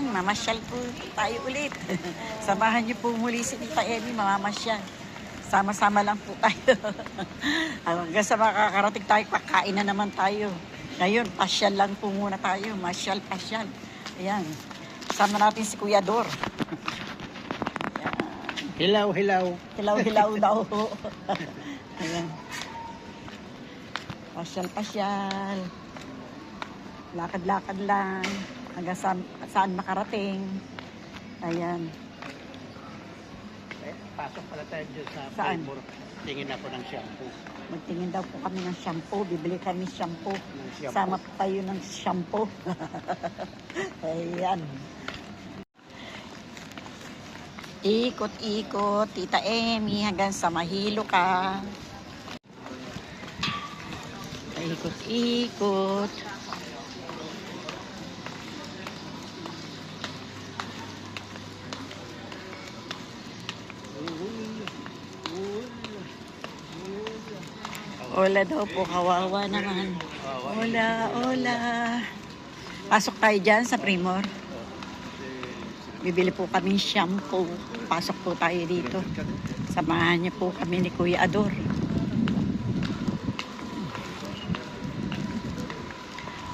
Ayan, mamasyal po tayo ulit. Samahan niyo po muli si Tita Emmy, mamamasyal. Sama-sama lang po tayo. Hanggang sa makakarating tayo, kakain na naman tayo. Ngayon, pasyal lang po muna tayo. Masyal, pasyal. Ayan. Sama natin si Kuya Dor. Ayan. Hilaw, hilaw. Hilaw-hilaw daw. Ayan. Pasyal, pasyal. Lakad-lakad lang. Hanggang saan makarating. Ayan. Pasok pala tayo dyan sa Saan? Flavor. Tingin ako ng shampoo. Magtingin daw po kami ng shampoo. Bibili kami shampoo. Shampoo. Sama pa tayo ng shampoo. Ayan. Ikot-ikot, Tita Emmy, hanggang sa mahilo ka. Ikot-ikot. Ola daw po, kawawa naman. Ola, ola. Pasok tayo dyan sa Primor. Bibili po kami shampoo. Pasok po tayo dito. Samahan niyo po kami ni Kuya Ador.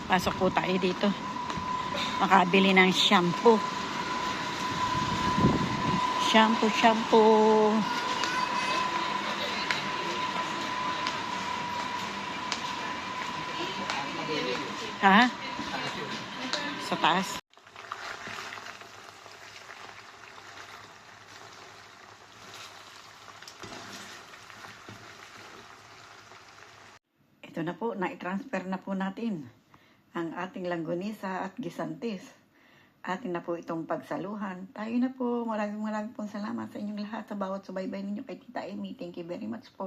Pasok po tayo dito. Makabili ng shampoo. Shampoo, shampoo. Ha? Sa taas. Ito na po, na-transfer na po natin ang ating langgonisa at gisantes. Atin na po itong pagsaluhan. Tayo na po, maraming pong salamat sa inyong lahat sa bawat subaybay ninyo kay Tita Emmy. Thank you very much po.